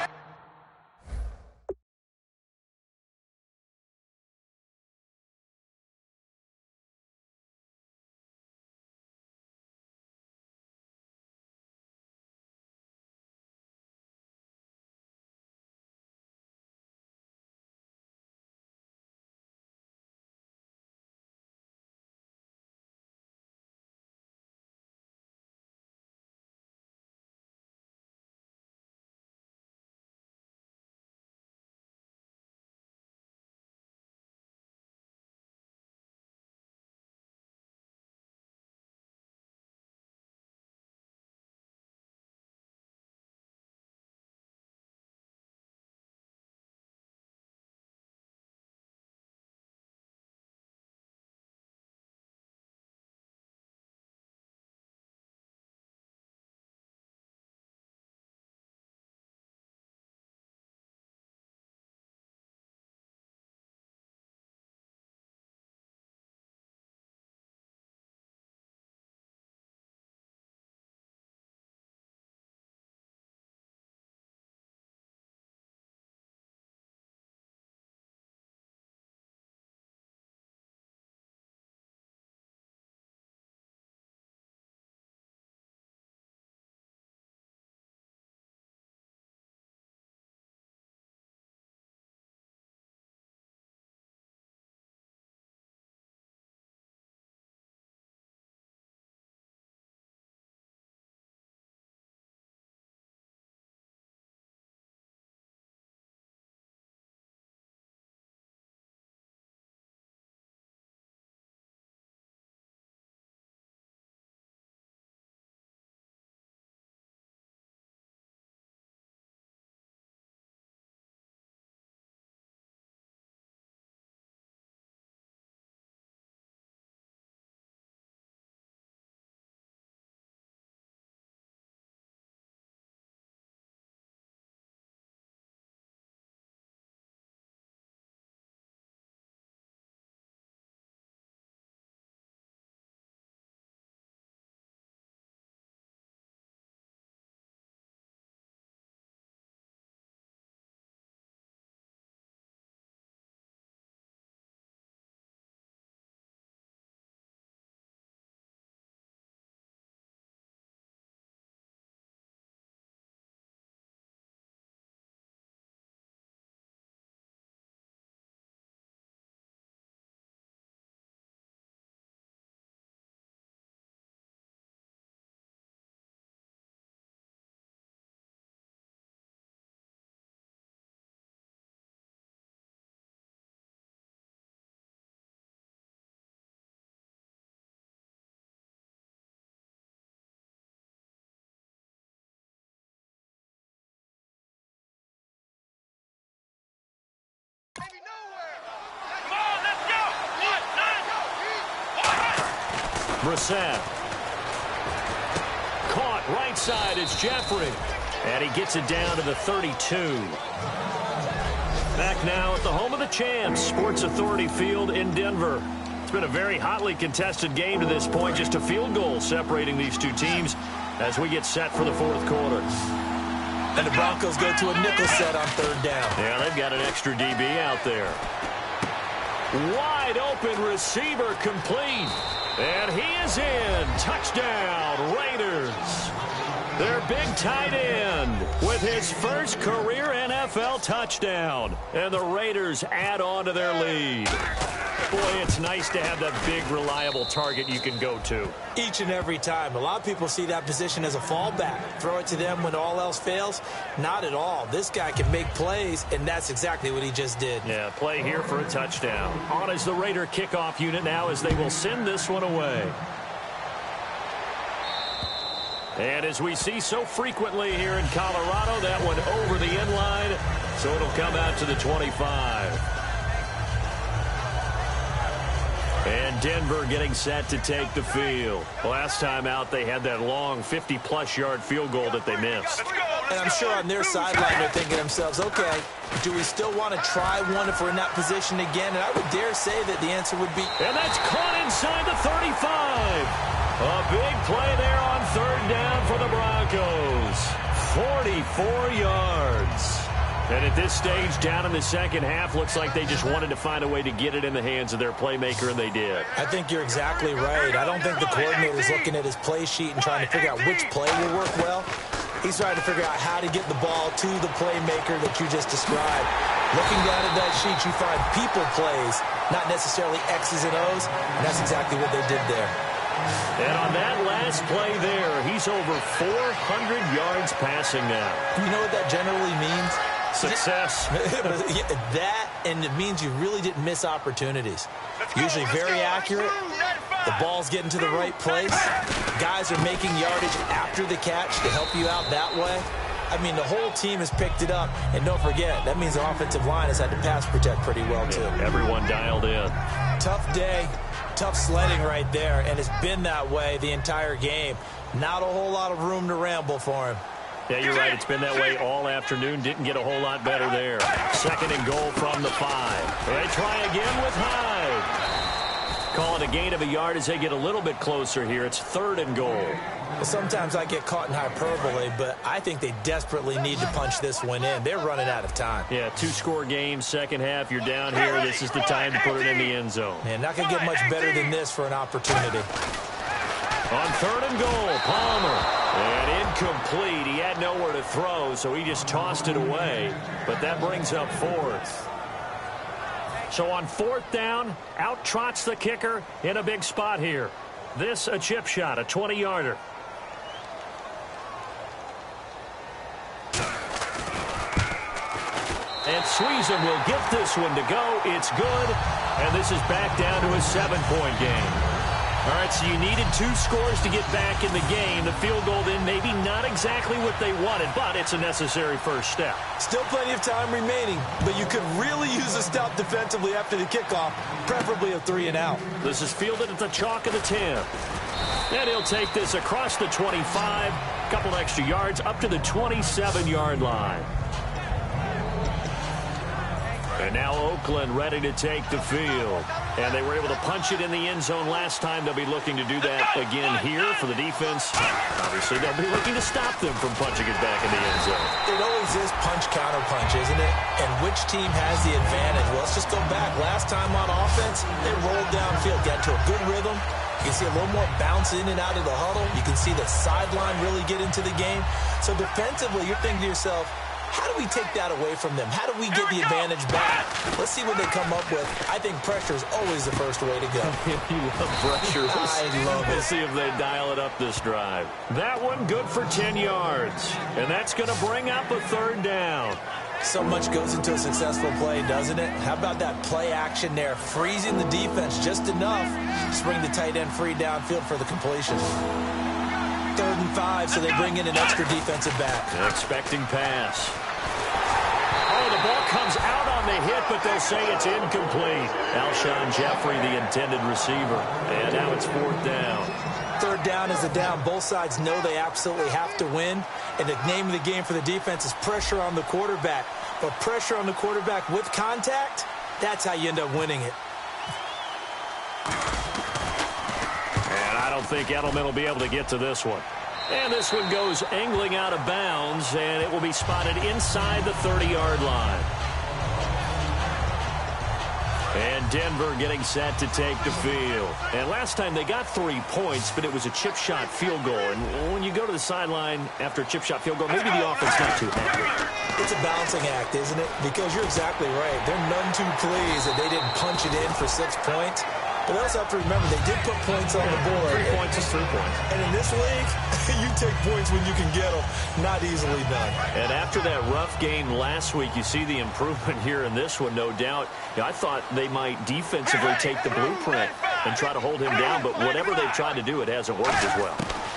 Brissett. Caught right side is Jeffrey. And he gets it down to the 32. Back now at the home of the champs, Sports Authority Field in Denver. It's been a very hotly contested game to this point. Just a field goal separating these two teams as we get set for the fourth quarter. And the Broncos go to a nickel set on third down. Yeah, they've got an extra DB out there. Wide open receiver complete. And he is in. Touchdown, Raiders. Their big tight end with his first career NFL touchdown. And the Raiders add on to their lead. Boy, it's nice to have that big, reliable target you can go to. Each and every time. A lot of people see that position as a fallback. Throw it to them when all else fails. Not at all. This guy can make plays, and that's exactly what he just did. Yeah, play here for a touchdown. On is the Raider kickoff unit now as they will send this one away. And as we see so frequently here in Colorado, that one over the end line, so it'll come out to the 25. And Denver getting set to take the field. Last time out, they had that long 50-plus yard field goal that they missed. And I'm sure on their sideline they're thinking to themselves, okay, do we still want to try one if we're in that position again? And I would dare say that the answer would be... And that's caught inside the 35. A big play there on third down for the Broncos. 44 yards. And at this stage, down in the second half, looks like they just wanted to find a way to get it in the hands of their playmaker, and they did. I think you're exactly right. I don't think the coordinator's looking at his play sheet and trying to figure out which play will work well. He's trying to figure out how to get the ball to the playmaker that you just described. Looking down at that sheet, you find people plays, not necessarily X's and O's, and that's exactly what they did there. And on that last play there, he's over 400 yards passing now. You know what that generally means? Success. That, and it means you really didn't miss opportunities. Usually very accurate. The ball's getting to the right place. Guys are making yardage after the catch to help you out that way. I mean, the whole team has picked it up. And don't forget, that means the offensive line has had to pass protect pretty well, too. Everyone dialed in. Tough day, tough sledding right there, and it's been that way the entire game. Not a whole lot of room to ramble for him. Yeah, you're right. It's been that way all afternoon. Didn't get a whole lot better there. Second and goal from the 5. They try again with Hyde. Call it a gain of a yard as they get a little bit closer here. It's third and goal. Well, sometimes I get caught in hyperbole, but I think they desperately need to punch this one in. They're running out of time. Yeah, 2-score game, second half. You're down here. This is the time to put it in the end zone. Man, not going to get much better than this for an opportunity. On third and goal, Palmer. And incomplete. He had nowhere to throw, so he just tossed it away. But that brings up fourth. So on fourth down, out trots the kicker in a big spot here. This a chip shot, a 20-yarder. And Sweezum will get this one to go. It's good. And this is back down to a 7-point game. All right, so you needed 2 scores to get back in the game. The field goal then maybe not exactly what they wanted, but it's a necessary first step. Still plenty of time remaining, but you could really use a stop defensively after the kickoff, preferably a 3-and-out. This is fielded at the chalk of the 10. And he'll take this across the 25, couple extra yards up to the 27-yard line. And now Oakland ready to take the field. And they were able to punch it in the end zone last time. They'll be looking to do that again here for the defense. Obviously, they'll be looking to stop them from punching it back in the end zone. It always is punch-counter-punch, isn't it? And which team has the advantage? Well, let's just go back. Last time on offense, they rolled downfield, got to a good rhythm. You can see a little more bounce in and out of the huddle. You can see the sideline really get into the game. So defensively, you're thinking to yourself, how do we take that away from them? How do we get the advantage back? Let's see what they come up with. I think pressure is always the first way to go. You love pressure. I love it. Let's see if they dial it up this drive. That one good for 10 yards. And that's going to bring up a third down. So much goes into a successful play, doesn't it? How about that play action there? Freezing the defense just enough to bring the tight end free downfield for the completion. 3rd and 5, so they bring in an extra defensive back. Expecting pass. Oh, the ball comes out on the hit, but they'll say it's incomplete. Alshon Jeffrey, the intended receiver. And now it's 4th down. 3rd down is a down. Both sides know they absolutely have to win. And the name of the game for the defense is pressure on the quarterback. But pressure on the quarterback with contact, that's how you end up winning it. And I don't think Edelman will be able to get to this one. And this one goes angling out of bounds, and it will be spotted inside the 30-yard line. And Denver getting set to take the field. And last time they got 3 points, but it was a chip shot field goal. And when you go to the sideline after a chip shot field goal, maybe the offense not too happy. It's a balancing act, isn't it? Because you're exactly right. They're none too pleased that they didn't punch it in for 6 points. But they also have to remember they did put points on the board. 3 points is 3 points. And in this league, you take points when you can get them. Not easily done. And after that rough game last week, you see the improvement here in this one, no doubt. I thought they might defensively take the blueprint and try to hold him down, but whatever they've tried to do, it hasn't worked as well.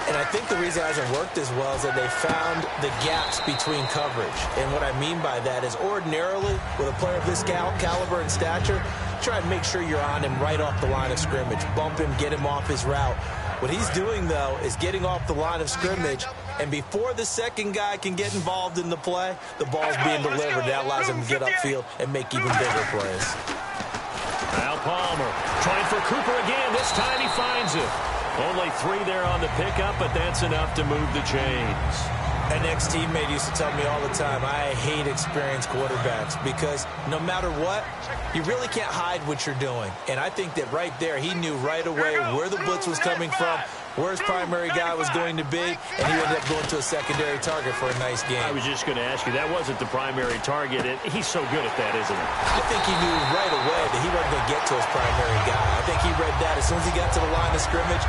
And I think the reason it hasn't worked as well is that they found the gaps between coverage. And what I mean by that is ordinarily, with a player of this caliber and stature, try to make sure you're on him right off the line of scrimmage. Bump him, get him off his route. What he's doing, though, is getting off the line of scrimmage, and before the second guy can get involved in the play, the ball's being delivered. That allows him to get upfield and make even bigger plays. Al Palmer trying for Cooper again. This time he finds it. Only 3 there on the pickup, but that's enough to move the chains. An ex-teammate used to tell me all the time, I hate experienced quarterbacks because no matter what, you really can't hide what you're doing. And I think that right there, he knew right away where the blitz was coming from, where his primary guy was going to be, and he ended up going to a secondary target for a nice game. I was just going to ask you, that wasn't the primary target, and he's so good at that, isn't he? I think he knew right away that he wasn't going to get to his primary guy. I think he read that as soon as he got to the line of scrimmage,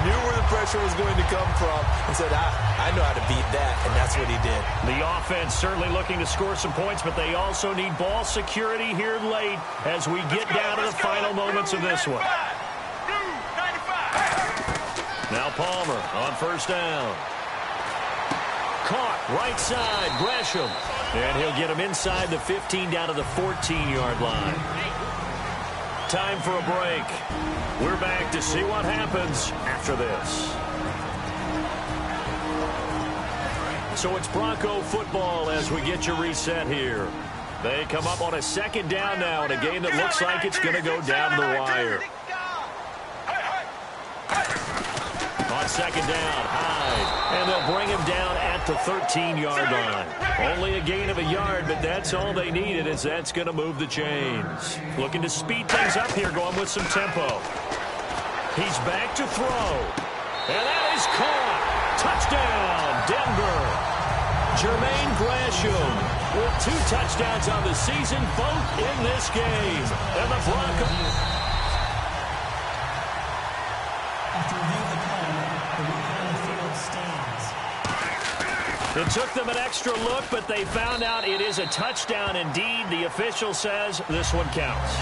knew where the pressure was going to come from, and said, I know how to beat that, and that's what he did. The offense certainly looking to score some points, but they also need ball security here late as we get down to the final moments of this one. Now Palmer on 1st down. Caught right side, Gresham. And he'll get him inside the 15 down to the 14-yard line. Time for a break. We're back to see what happens after this. So it's Bronco football as we get you reset here. They come up on a 2nd down now in a game that looks like it's going to go down to the wire. On 2nd down, Hyde. And they'll bring him down at the 13-yard line. Only a gain of a yard, but that's all they needed, as that's going to move the chains. Looking to speed things up here, going with some tempo. He's back to throw. And that is caught. Touchdown, Denver. Jermaine Gresham with 2 touchdowns on the season, both in this game. And the Broncos... After reviewing the call, the replay on the field stands. It took them an extra look, but they found out it is a touchdown indeed. The official says this one counts.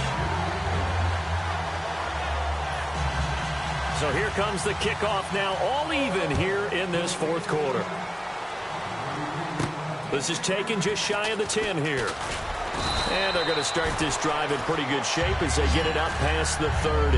So here comes the kickoff now, all even here in this 4th quarter. This is taken just shy of the 10 here. And they're going to start this drive in pretty good shape as they get it up past the 30.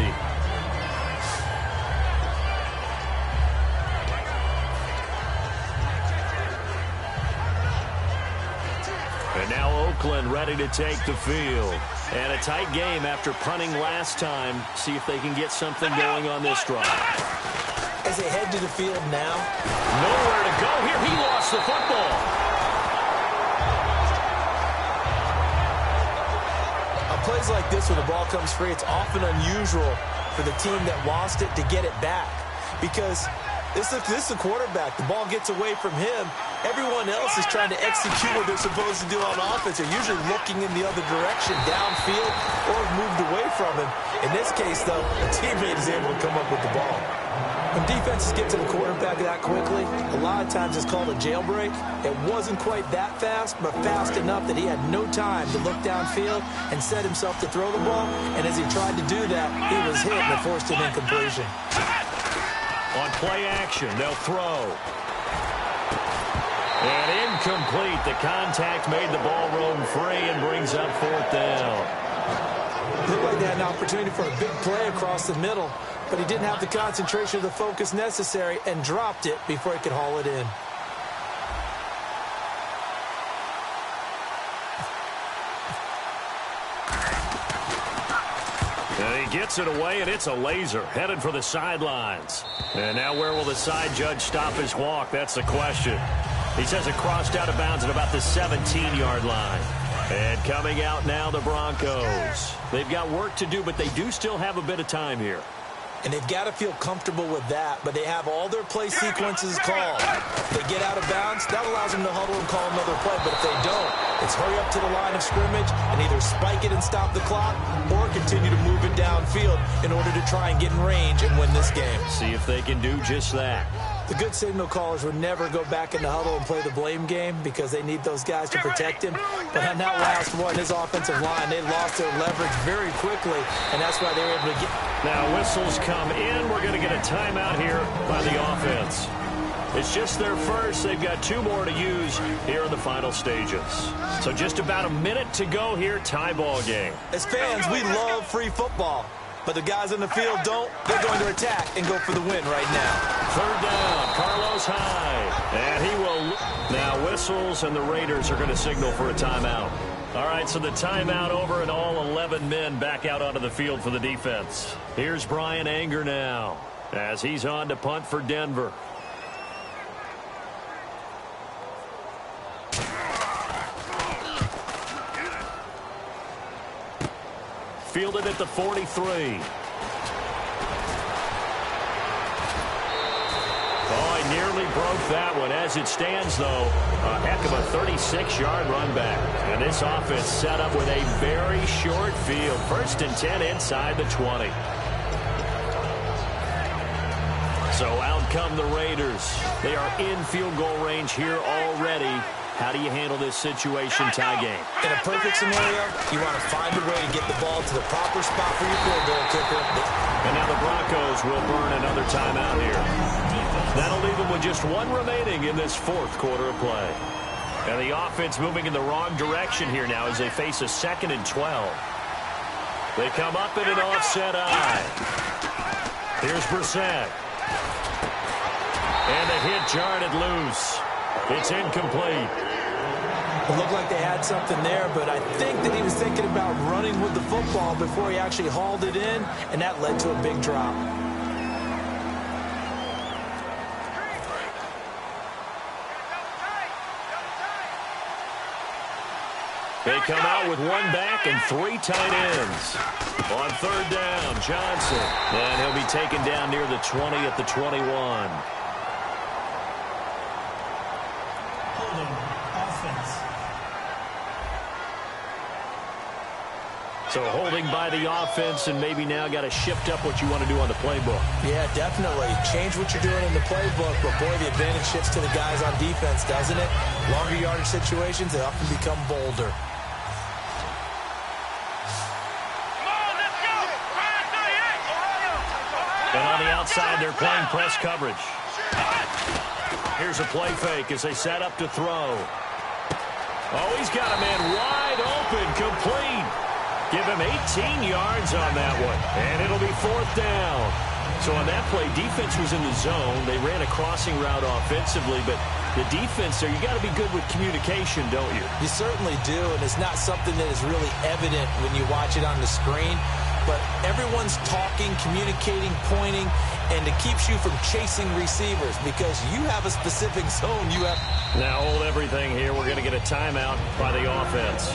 And now Oakland ready to take the field. And a tight game after punting last time. See if they can get something going on this drive. As they head to the field now. Nowhere to go here. He lost the football. On plays like this where the ball comes free, it's often unusual for the team that lost it to get it back. Because this is the quarterback. The ball gets away from him. Everyone else is trying to execute what they're supposed to do on offense. They're usually looking in the other direction, downfield, or moved away from him. In this case, though, the teammate is able to come up with the ball. When defenses get to the quarterback that quickly, a lot of times it's called a jailbreak. It wasn't quite that fast, but fast enough that he had no time to look downfield and set himself to throw the ball. And as he tried to do that, he was hit and forced an incompletion. On play action, they'll throw. And incomplete. The contact made the ball roam free and brings up fourth down. Looked like they had an opportunity for a big play across the middle, but he didn't have the concentration or the focus necessary and dropped it before he could haul it in. And he gets it away, and it's a laser headed for the sidelines. And now where will the side judge stop his walk? That's the question. He says it crossed out of bounds at about the 17-yard line. And coming out now, the Broncos. They've got work to do, but they do still have a bit of time here. And they've got to feel comfortable with that, but they have all their play sequences called. If they get out of bounds, that allows them to huddle and call another play, but if they don't, it's hurry up to the line of scrimmage and either spike it and stop the clock or continue to move it downfield in order to try and get in range and win this game. See if they can do just that. The good signal callers would never go back in the huddle and play the blame game because they need those guys to protect him. But on that last one, his offensive line, they lost their leverage very quickly, and that's why they were able to get... Now whistles come in. We're going to get a timeout here by the offense. It's just their first. They've got two more to use here in the final stages. So just about a minute to go here. Tie ball game. As fans, we love free football. But the guys on the field don't. They're going to attack and go for the win right now. Third down, Carlos Hyde. And he will... Now whistles, and the Raiders are going to signal for a timeout. All right, so the timeout over, and all 11 men back out onto the field for the defense. Here's Brian Anger now as he's on to punt for Denver. Fielded at the 43. Oh, he nearly broke that one. As it stands, though, a heck of a 36-yard run back. And this offense set up with a very short field. 1st and 10 inside the 20. So out come the Raiders. They are in field goal range here already. How do you handle this situation tie game? In a perfect scenario, you want to find a way to get the ball to the proper spot for your field goal kicker. And now the Broncos will burn another timeout here. That'll leave them with just one remaining in this fourth quarter of play. And the offense moving in the wrong direction here now as they face a 2nd and 12. They come up in an offset eye. Here's Brissett. And the hit jarred it loose. It's incomplete. It looked like they had something there, but I think that he was thinking about running with the football before he actually hauled it in, and that led to a big drop. They come out with one back and 3 tight ends. On 3rd down, Johnson. And he'll be taken down near the 20 at the 21. So holding by the offense, and maybe now got to shift up what you want to do on the playbook. Yeah, definitely. Change what you're doing in the playbook, but boy, the advantage shifts to the guys on defense, doesn't it? Longer yardage situations, they often become bolder. And on the outside, they're playing press coverage. Here's a play fake as they set up to throw. Oh, he's got a man wide open, complete. Give him 18 yards on that one, and it'll be 4th down. So on that play, defense was in the zone. They ran a crossing route offensively, but the defense there, you got to be good with communication, don't you? You certainly do, and it's not something that is really evident when you watch it on the screen. But everyone's talking, communicating, pointing, and it keeps you from chasing receivers because you have a specific zone you have. Now hold everything here. We're going to get a timeout by the offense.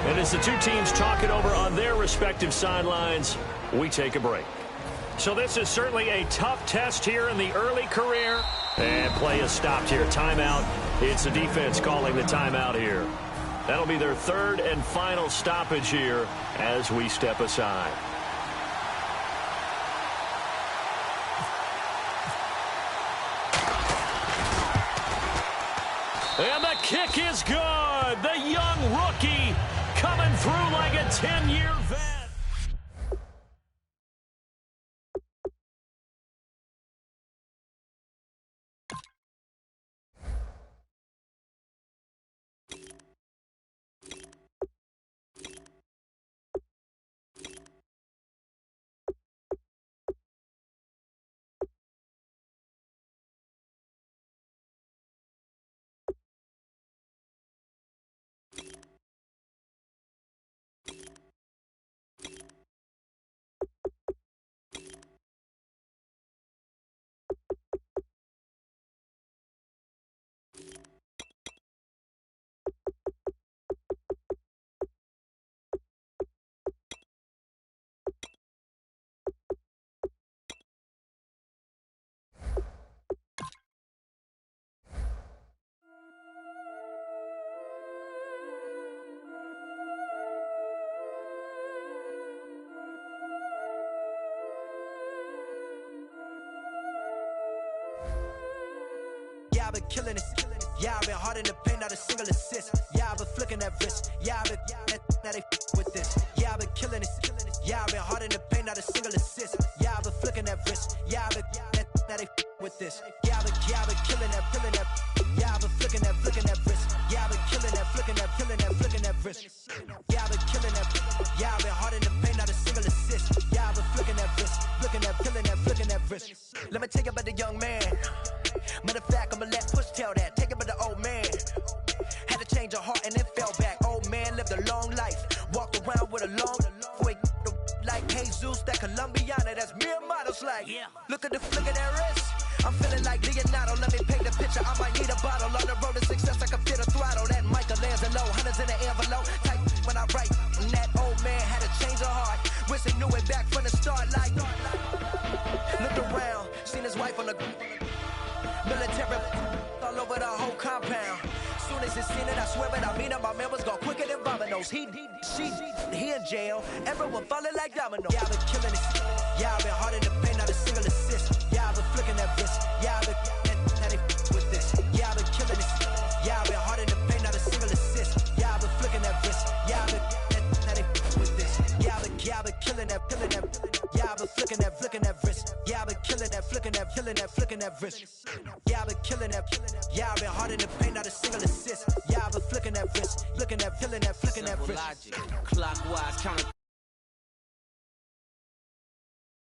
And as the two teams talk it over on their respective sidelines, we take a break. So this is certainly a tough test here in the early career. And play is stopped here. Timeout. It's the defense calling the timeout here. That'll be their 3rd and final stoppage here as we step aside. And the kick is good. The young rookie coming through like a 10-year vet. killing it. Yeah, I've been hard in the paint, not a single assist. Yeah, I've been flicking that wrist. Yeah, I've been now they with this. Yeah, I've been killing it. Yeah, I've been hard in the paint, not a single assist. Yeah, I've been flicking that wrist. Yeah, I've been now they with this. Yeah, I've been killing that, killing that. Yeah, I've been flicking that wrist. Yeah, I've been killing that, flicking that wrist. Yeah, I've been killing that. Yeah, I've been hard in the paint, not a single assist. Yeah, I've been flicking that wrist, flicking that, flicking that wrist. Let me tell you about the young man. Matter of fact, I'ma let Push tell that. Take it about the old man. Had to change her heart and then fell back. Old man lived a long life. Walked around with a long way. Like Jesus, that Colombiana, that's mere models like. Yeah. Look at the flick of that wrist. I'm feeling like Leonardo. Let me paint the picture. I might need a bottle. On the road to success, I can feel the throttle. That Michelangelo, hundreds in the envelope. Type when I write. And that old man had to change her heart. Wish he knew it back from the start. Like, looked around, seen his wife on the military all over the whole compound. Soon as he seen it, I swear it, I mean it, my members go quicker than dominoes. He in jail, everyone falling like dominoes. Yeah, I've been killing it. Yeah, I've been hard in the paint, not a single assist. Yeah, I've been flicking that wrist. Yeah, I've been now they with this. Yeah, I've been killing it. Yeah, I've been hard in the paint, not a single assist. Yeah, I've been flicking that wrist. Yeah, I've been now they with this. Yeah, I've been killing that, killing that. Yeah, I've been flicking that wrist. Yeah, I've been killing that, flicking that, flicking that wrist. Yeah, I've been killing that. Yeah, I've been hard in the paint, not a single assist. Yeah, I've been flicking that wrist, flicking that, flicking that wrist.